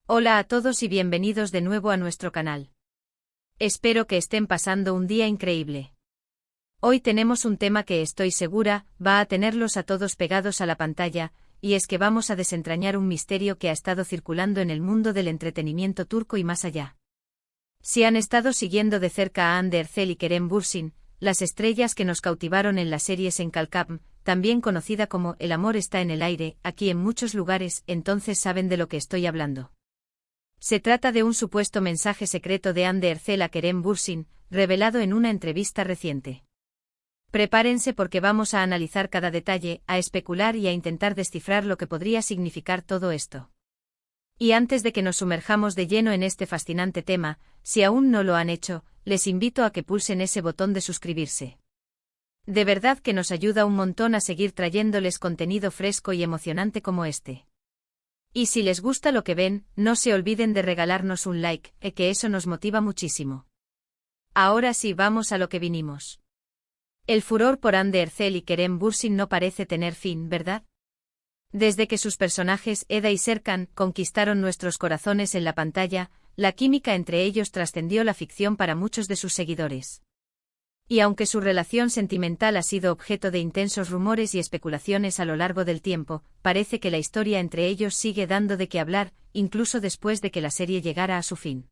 Hola a todos y bienvenidos de nuevo a nuestro canal. Espero que estén pasando un día increíble. Hoy tenemos un tema que estoy segura va a tenerlos a todos pegados a la pantalla, y es que vamos a desentrañar un misterio que ha estado circulando en el mundo del entretenimiento turco y más allá. Si han estado siguiendo de cerca a Hande Erçel y Kerem Bürsin, las estrellas que nos cautivaron en la serie Senkalkam, también conocida como El amor está en el aire, aquí en muchos lugares, entonces saben de lo que estoy hablando. Se trata de un supuesto mensaje secreto de Hande Erçel a Kerem Bürsin, revelado en una entrevista reciente. Prepárense porque vamos a analizar cada detalle, a especular y a intentar descifrar lo que podría significar todo esto. Y antes de que nos sumerjamos de lleno en este fascinante tema, si aún no lo han hecho, les invito a que pulsen ese botón de suscribirse. De verdad que nos ayuda un montón a seguir trayéndoles contenido fresco y emocionante como este. Y si les gusta lo que ven, no se olviden de regalarnos un like, que eso nos motiva muchísimo. Ahora sí vamos a lo que vinimos. El furor por Hande Erçel y Kerem Bürsin no parece tener fin, ¿verdad? Desde que sus personajes Eda y Serkan conquistaron nuestros corazones en la pantalla, la química entre ellos trascendió la ficción para muchos de sus seguidores. Y aunque su relación sentimental ha sido objeto de intensos rumores y especulaciones a lo largo del tiempo, parece que la historia entre ellos sigue dando de qué hablar, incluso después de que la serie llegara a su fin.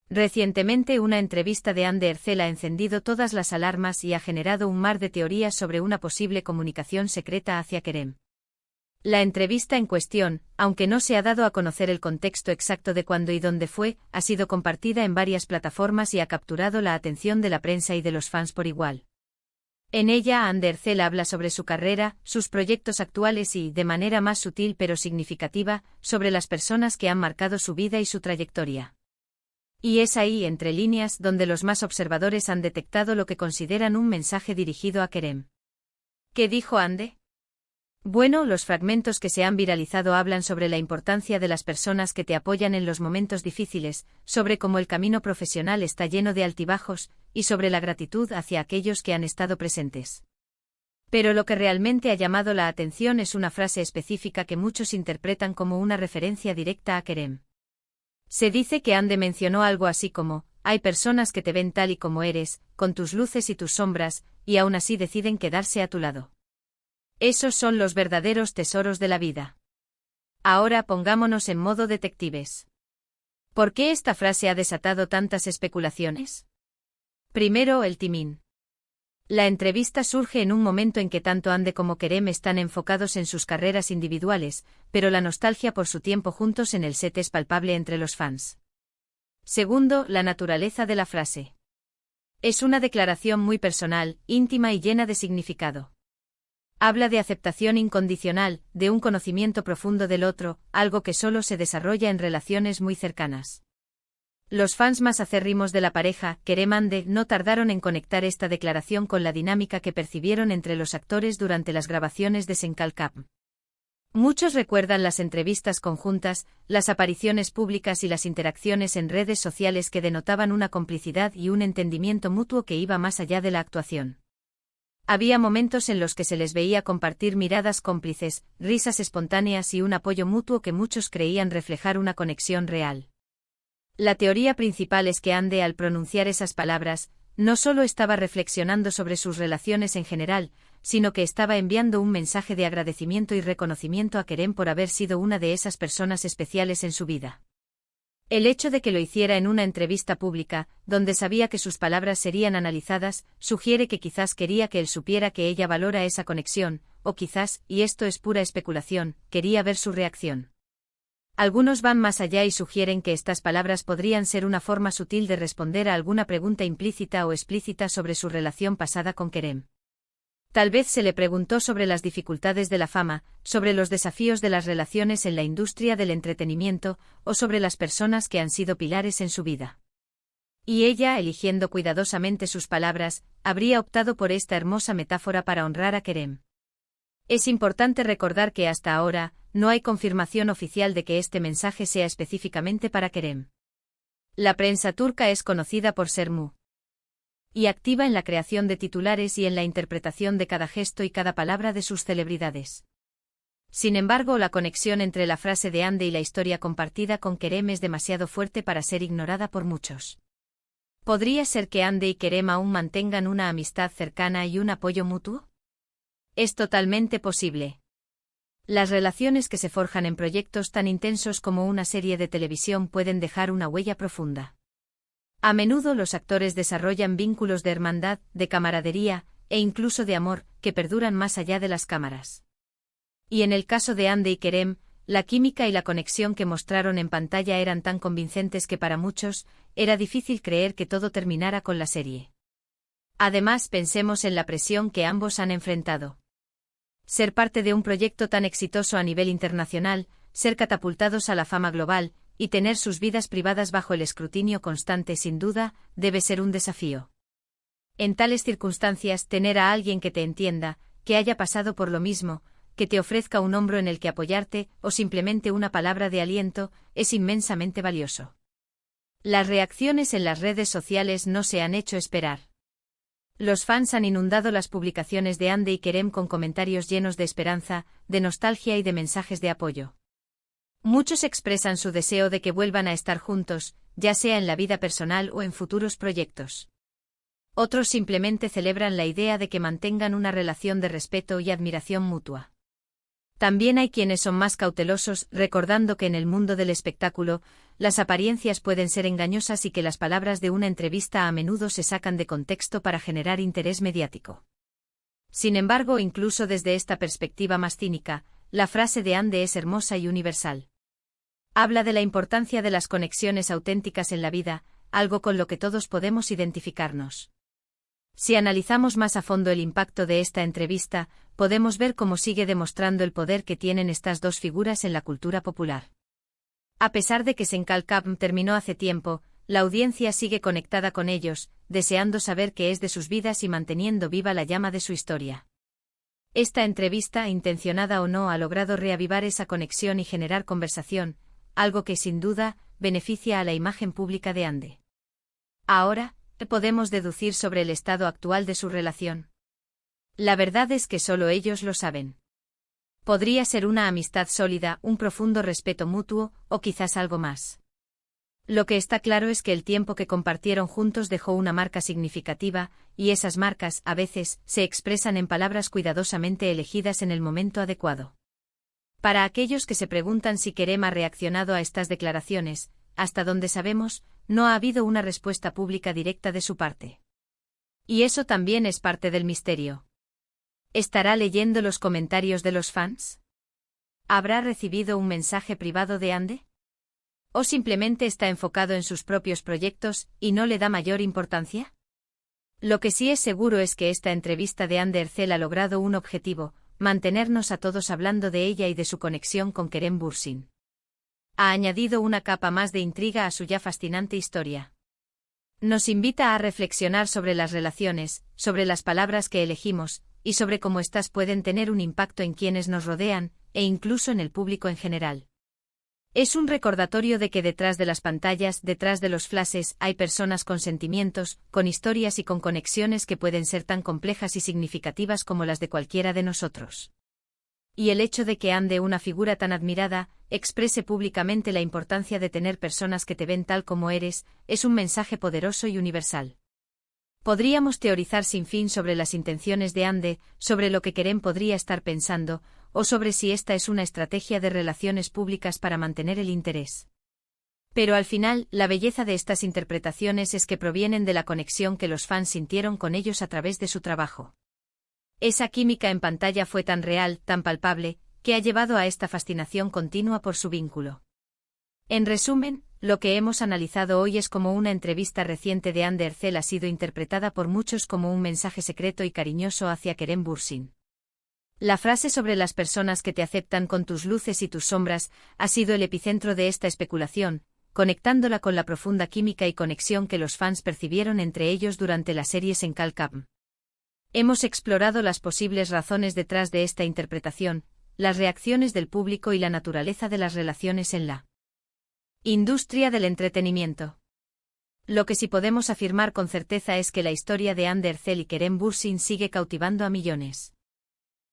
Recientemente una entrevista de Hande Erçel ha encendido todas las alarmas y ha generado un mar de teorías sobre una posible comunicación secreta hacia Kerem. La entrevista en cuestión, aunque no se ha dado a conocer el contexto exacto de cuándo y dónde fue, ha sido compartida en varias plataformas y ha capturado la atención de la prensa y de los fans por igual. En ella Hande Erçel habla sobre su carrera, sus proyectos actuales y, de manera más sutil pero significativa, sobre las personas que han marcado su vida y su trayectoria. Y es ahí, entre líneas, donde los más observadores han detectado lo que consideran un mensaje dirigido a Kerem. ¿Qué dijo Hande? Bueno, los fragmentos que se han viralizado hablan sobre la importancia de las personas que te apoyan en los momentos difíciles, sobre cómo el camino profesional está lleno de altibajos, y sobre la gratitud hacia aquellos que han estado presentes. Pero lo que realmente ha llamado la atención es una frase específica que muchos interpretan como una referencia directa a Kerem. Se dice que Hande mencionó algo así como, hay personas que te ven tal y como eres, con tus luces y tus sombras, y aún así deciden quedarse a tu lado. Esos son los verdaderos tesoros de la vida. Ahora pongámonos en modo detectives. ¿Por qué esta frase ha desatado tantas especulaciones? Primero, el timing. La entrevista surge en un momento en que tanto Hande como Kerem están enfocados en sus carreras individuales, pero la nostalgia por su tiempo juntos en el set es palpable entre los fans. Segundo, la naturaleza de la frase. Es una declaración muy personal, íntima y llena de significado. Habla de aceptación incondicional, de un conocimiento profundo del otro, algo que solo se desarrolla en relaciones muy cercanas. Los fans más acérrimos de la pareja, Kerem Hande, no tardaron en conectar esta declaración con la dinámica que percibieron entre los actores durante las grabaciones de Senkalkam. Muchos recuerdan las entrevistas conjuntas, las apariciones públicas y las interacciones en redes sociales que denotaban una complicidad y un entendimiento mutuo que iba más allá de la actuación. Había momentos en los que se les veía compartir miradas cómplices, risas espontáneas y un apoyo mutuo que muchos creían reflejar una conexión real. La teoría principal es que Hande, al pronunciar esas palabras, no solo estaba reflexionando sobre sus relaciones en general, sino que estaba enviando un mensaje de agradecimiento y reconocimiento a Kerem por haber sido una de esas personas especiales en su vida. El hecho de que lo hiciera en una entrevista pública, donde sabía que sus palabras serían analizadas, sugiere que quizás quería que él supiera que ella valora esa conexión, o quizás, y esto es pura especulación, quería ver su reacción. Algunos van más allá y sugieren que estas palabras podrían ser una forma sutil de responder a alguna pregunta implícita o explícita sobre su relación pasada con Kerem. Tal vez se le preguntó sobre las dificultades de la fama, sobre los desafíos de las relaciones en la industria del entretenimiento, o sobre las personas que han sido pilares en su vida. Y ella, eligiendo cuidadosamente sus palabras, habría optado por esta hermosa metáfora para honrar a Kerem. Es importante recordar que hasta ahora, no hay confirmación oficial de que este mensaje sea específicamente para Kerem. La prensa turca es conocida por ser muy activa en la creación de titulares y en la interpretación de cada gesto y cada palabra de sus celebridades. Sin embargo, la conexión entre la frase de Ande y la historia compartida con Kerem es demasiado fuerte para ser ignorada por muchos. ¿Podría ser que Ande y Kerem aún mantengan una amistad cercana y un apoyo mutuo? Es totalmente posible. Las relaciones que se forjan en proyectos tan intensos como una serie de televisión pueden dejar una huella profunda. A menudo los actores desarrollan vínculos de hermandad, de camaradería, e incluso de amor, que perduran más allá de las cámaras. Y en el caso de Ande y Kerem, la química y la conexión que mostraron en pantalla eran tan convincentes que para muchos, era difícil creer que todo terminara con la serie. Además, pensemos en la presión que ambos han enfrentado. Ser parte de un proyecto tan exitoso a nivel internacional, ser catapultados a la fama global, y tener sus vidas privadas bajo el escrutinio constante sin duda, debe ser un desafío. En tales circunstancias, tener a alguien que te entienda, que haya pasado por lo mismo, que te ofrezca un hombro en el que apoyarte, o simplemente una palabra de aliento, es inmensamente valioso. Las reacciones en las redes sociales no se han hecho esperar. Los fans han inundado las publicaciones de Ande y Kerem con comentarios llenos de esperanza, de nostalgia y de mensajes de apoyo. Muchos expresan su deseo de que vuelvan a estar juntos, ya sea en la vida personal o en futuros proyectos. Otros simplemente celebran la idea de que mantengan una relación de respeto y admiración mutua. También hay quienes son más cautelosos, recordando que en el mundo del espectáculo, las apariencias pueden ser engañosas y que las palabras de una entrevista a menudo se sacan de contexto para generar interés mediático. Sin embargo, incluso desde esta perspectiva más cínica, la frase de Ande es hermosa y universal. Habla de la importancia de las conexiones auténticas en la vida, algo con lo que todos podemos identificarnos. Si analizamos más a fondo el impacto de esta entrevista, podemos ver cómo sigue demostrando el poder que tienen estas dos figuras en la cultura popular. A pesar de que Senkalkam terminó hace tiempo, la audiencia sigue conectada con ellos, deseando saber qué es de sus vidas y manteniendo viva la llama de su historia. Esta entrevista, intencionada o no, ha logrado reavivar esa conexión y generar conversación, algo que sin duda beneficia a la imagen pública de Ande. Ahora, ¿qué podemos deducir sobre el estado actual de su relación? La verdad es que solo ellos lo saben. Podría ser una amistad sólida, un profundo respeto mutuo, o quizás algo más. Lo que está claro es que el tiempo que compartieron juntos dejó una marca significativa, y esas marcas, a veces, se expresan en palabras cuidadosamente elegidas en el momento adecuado. Para aquellos que se preguntan si Kerem ha reaccionado a estas declaraciones, hasta donde sabemos, no ha habido una respuesta pública directa de su parte. Y eso también es parte del misterio. ¿Estará leyendo los comentarios de los fans? ¿Habrá recibido un mensaje privado de Ande? ¿O simplemente está enfocado en sus propios proyectos y no le da mayor importancia? Lo que sí es seguro es que esta entrevista de Ande Erçel ha logrado un objetivo: mantenernos a todos hablando de ella y de su conexión con Kerem Bürsin. Ha añadido una capa más de intriga a su ya fascinante historia. Nos invita a reflexionar sobre las relaciones, sobre las palabras que elegimos, y sobre cómo éstas pueden tener un impacto en quienes nos rodean, e incluso en el público en general. Es un recordatorio de que detrás de las pantallas, detrás de los flashes, hay personas con sentimientos, con historias y con conexiones que pueden ser tan complejas y significativas como las de cualquiera de nosotros. Y el hecho de que Ande, una figura tan admirada, exprese públicamente la importancia de tener personas que te ven tal como eres, es un mensaje poderoso y universal. Podríamos teorizar sin fin sobre las intenciones de Ande, sobre lo que Kerem podría estar pensando, o sobre si esta es una estrategia de relaciones públicas para mantener el interés. Pero al final, la belleza de estas interpretaciones es que provienen de la conexión que los fans sintieron con ellos a través de su trabajo. Esa química en pantalla fue tan real, tan palpable, que ha llevado a esta fascinación continua por su vínculo. En resumen, lo que hemos analizado hoy es cómo una entrevista reciente de Ande Erçel ha sido interpretada por muchos como un mensaje secreto y cariñoso hacia Kerem Bürsin. La frase sobre las personas que te aceptan con tus luces y tus sombras ha sido el epicentro de esta especulación, conectándola con la profunda química y conexión que los fans percibieron entre ellos durante la serie Senkalkam. Hemos explorado las posibles razones detrás de esta interpretación, las reacciones del público y la naturaleza de las relaciones en la industria del entretenimiento. Lo que sí podemos afirmar con certeza es que la historia de Ande Erçel y Kerem Bürsin sigue cautivando a millones.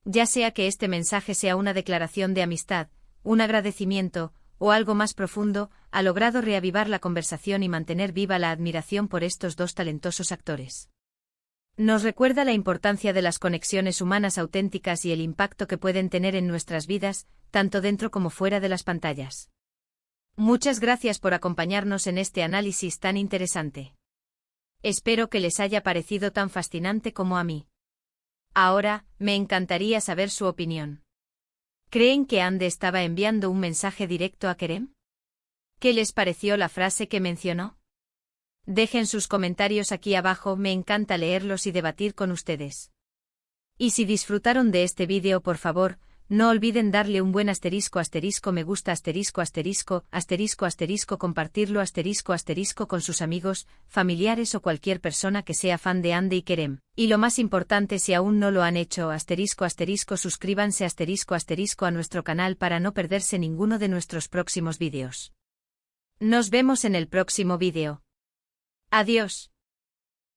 Ya sea que este mensaje sea una declaración de amistad, un agradecimiento, o algo más profundo, ha logrado reavivar la conversación y mantener viva la admiración por estos dos talentosos actores. Nos recuerda la importancia de las conexiones humanas auténticas y el impacto que pueden tener en nuestras vidas, tanto dentro como fuera de las pantallas. Muchas gracias por acompañarnos en este análisis tan interesante. Espero que les haya parecido tan fascinante como a mí. Ahora, me encantaría saber su opinión. ¿Creen que Ande estaba enviando un mensaje directo a Kerem? ¿Qué les pareció la frase que mencionó? Dejen sus comentarios aquí abajo, me encanta leerlos y debatir con ustedes. Y si disfrutaron de este vídeo, por favor, no olviden darle un buen asterisco me gusta compartirlo con sus amigos, familiares o cualquier persona que sea fan de Ande y Kerem. Y lo más importante, si aún no lo han hecho, suscríbanse a nuestro canal para no perderse ninguno de nuestros próximos vídeos. Nos vemos en el próximo vídeo. Adiós.